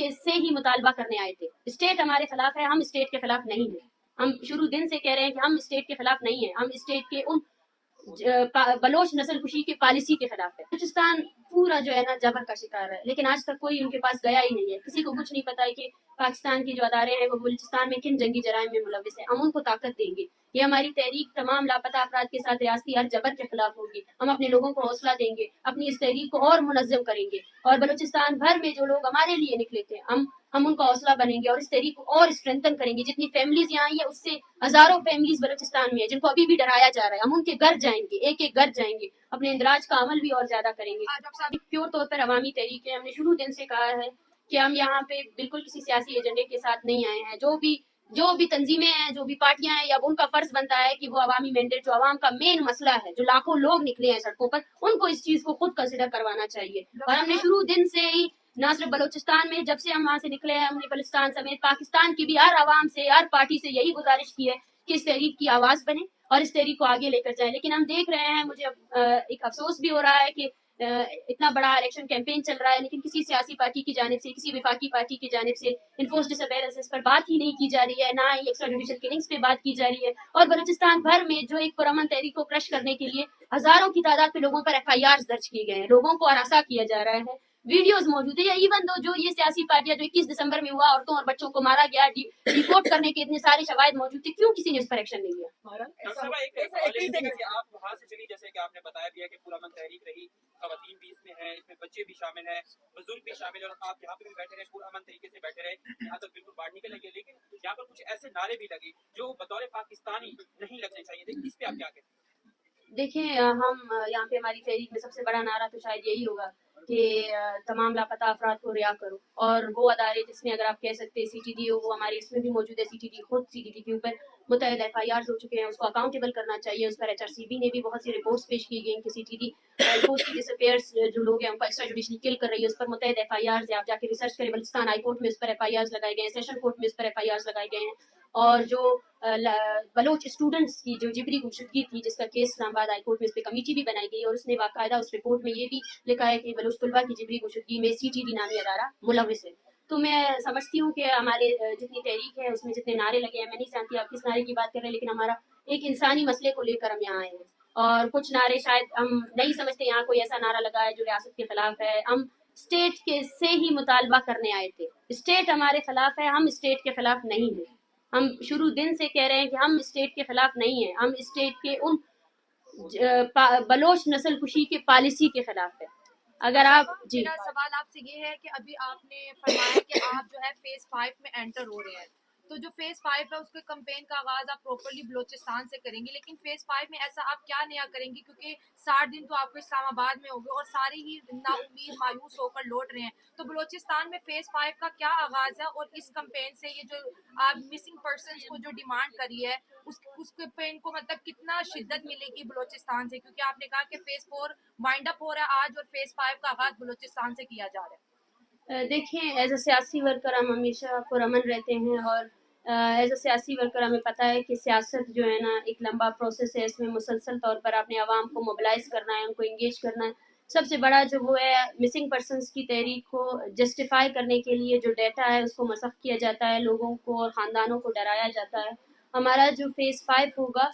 के से ही मुतालबा करने आए थे। स्टेट हमारे खिलाफ है, हम स्टेट के खिलाफ नहीं हैं। हम शुरू दिन से कह रहे हैं कि हम स्टेट के खिलाफ नहीं हैं, हम स्टेट के उन बलोच नस्ल कुशी की पॉलिसी के खिलाफ है। बलूचिस्तान पूरा जो है ना जबर का शिकार है, लेकिन आज तक कोई उनके पास गया ही नहीं है। किसी को कुछ नहीं पता है कि पाकिस्तान की जो अदारे हैं वो बलूचिस्तान में किन जंगी जराइम में मुलविस है। हम उनको ताकत देंगे। ये हमारी तहरीक तमाम लापता अफराद के साथ रियासती हर जबर के खिलाफ होगी। हम अपने लोगों को हौसला देंगे, अपनी इस तहरीक को और मुनज़्ज़म करेंगे, और बलूचिस्तान भर में जो लोग हमारे लिए निकले थे हम उनका हौसला बनेंगे और इस तहरीक को और स्ट्रेंथन करेंगे। जितनी फैमिलीज यहाँ आई है उससे हजारों फैमिलीज बलूचिस्तान में है जिनको अभी भी डराया जा रहा है। हम उनके घर जाएंगे, एक एक घर जाएंगे, अपने इंदराज का अमल भी और ज्यादा करेंगे। प्योर तौर पर अवामी तहरीक है। हमने शुरू दिन से कहा है कि हम यहाँ पे बिल्कुल किसी सियासी एजेंडे के साथ नहीं आए हैं। जो भी तंजीमें हैं, जो भी पार्टियां हैं, अब उनका फर्ज बनता है कि वो अवामी मैंडेट, जो अवाम का मेन मसला है, जो लाखों लोग निकले हैं सड़कों पर, उनको इस चीज को खुद कंसिडर करवाना चाहिए। और हमने शुरू दिन से ही न सिर्फ बलूचिस्तान में, जब से हम वहाँ से निकले हैं, हमने बलूचिस्तान समेत पाकिस्तान की भी हर आवाम से, हर पार्टी से यही गुजारिश की है कि इस तहरीक की आवाज बने और इस तहरीक को आगे लेकर जाए। लेकिन हम देख रहे हैं, मुझे एक अफसोस भी हो रहा है कि इतना बड़ा इलेक्शन कैंपेन चल रहा है, लेकिन किसी सियासी पार्टी की जानिब से, किसी विफाकी पार्टी की जानिब से इन्फोर्स डिसअपेयरेंसेस पर बात ही नहीं की जा रही है, ना ही एक्स्ट्रा जुडिशियल किलिंग्स पे बात की जा रही है। और बलूचिस्तान भर में जो एक पुरअमन तहरीक को क्रश करने के लिए हजारों की तादाद में लोगों पर FIR दर्ज किए गए हैं, लोगों को हरासा किया जा रहा है, वीडियोस मौजूद है। या इवन दो जो ये सियासी पार्टियां जो 21 दिसंबर में हुआ, औरतों और बच्चों को मारा गया, रिपोर्ट करने के इतने सारे शवाहिद मौजूद थे, क्यों किसी ने इस पर एक्शन नहीं लिया? आप वहाँ से चली, जैसे कि आपने बताया भी है कि पुरअमन तहरीक रही, खवातीन भी इसमें है, इसमें बच्चे भी शामिल हैं, बुजुर्ग भी शामिल है, और आप यहाँ पे भी बैठे रहे, पुरअमन तरीके से बैठे रहे, यहाँ तक बिल्कुल बात निकल लगी। लेकिन यहाँ पर कुछ ऐसे नारे भी लगे जो बतौर पाकिस्तानी नहीं लगने चाहिए थे, इस पे आप क्या कहते हैं? देखिए, हम यहाँ पे हमारी तहरीक में सबसे बड़ा नारा तो शायद यही होगा कि तमाम लापता अफराद को रिहा करो। और वो अदारे जिसमें अगर आप कह सकते हैं CTD हो, वो हमारे इसमें भी मौजूद है। CTD खुद CTD के ऊपर मुतअद्दिद FIR हो चुके हैं, उसको अकाउंटेबल करना चाहिए। उस पर HRCB ने भी बहुत सी रिपोर्ट्स पेश की गई कि CTD डिसअपेयर्स जो लोग हैं उनको एक्स्ट्रा जुडिशली किल कर रही है, उस पर मुतअद्दिद FIR है। आप जाके रिसर्च करें, बलूचिस्तान हाई कोर्ट में उस पर FIR लगाए गए हैं, सेशन कोर्ट में उस पर FIR लगाए गए हैं। और जो बलोच स्टूडेंट्स की जो जिबरी गुमशुदगी थी, जिसका केस इस्लामाबाद हाई कोर्ट में, उस पर कमेटी भी बनाई गई और उसने बाकायदा उस रिपोर्ट में ये भी लिखा है कि बलोच तलबा की जिबरी गुमशुदगी में CTD नामी अदारा मुलविस है। तो मैं समझती हूँ कि हमारे जितनी तहरीक है उसमें जितने नारे लगे हैं, मैं नहीं जानती आप किस नारे की बात कर रहे हैं, लेकिन हमारा एक इंसानी मसले को लेकर हम यहाँ आए हैं। और कुछ नारे शायद हम नहीं समझते यहाँ कोई ऐसा नारा लगा है जो रियासत के खिलाफ है। हम स्टेट के से ही मुतालबा करने आए थे। स्टेट हमारे खिलाफ है, हम स्टेट के खिलाफ नहीं हैं। हम शुरू दिन से कह रहे हैं कि हम स्टेट के खिलाफ नहीं हैं, हम स्टेट के उन बलोच नस्ल कुशी की पॉलिसी के खिलाफ है। अगर आप जी, मेरा सवाल आपसे ये है कि अभी आपने फरमाया कि आप जो है फेज 5 में एंटर हो रहे हैं, तो जो फेज 5 है उसके कैंपेन का आगाज आप प्रॉपर्ली बलोचिस्तान से करेंगे, लेकिन फेज 5 में ऐसा आप क्या नया करेंगे? क्योंकि 60 दिन तो आपको इस्लामाबाद में हो गए और सारे ही नाउम्मीद मायूस होकर लौट रहे हैं, तो बलोचिस्तान में फेज 5 का क्या आगाज है? और इस कैंपेन से ये जो आप मिसिंग पर्सन को जो डिमांड करी है उस कैंपेन को मतलब कितना शिद्दत मिलेगी बलोचिस्तान से? क्योंकि आपने कहा कि फेज 4 वाइंड अप हो रहा है आज और फेज 5 का आगाज बलोचिस्तान से किया जा रहा है। देखें, एज अ सियासी वर्कर हम हमेशा पुरअमन रहते हैं, और एज अ सियासी वर्कर हमें पता है कि सियासत जो है ना एक लंबा प्रोसेस है। इसमें मुसलसल तौर पर अपने आवाम को मोबिलाइज करना है, उनको इंगेज करना है। सबसे बड़ा जो वो है, मिसिंग पर्सनस की तहरीक को जस्टिफाई करने के लिए जो डेटा है उसको मसख किया जाता है, लोगों को और ख़ानदानों को डराया जाता है। हमारा जो फेज़ 5 होगा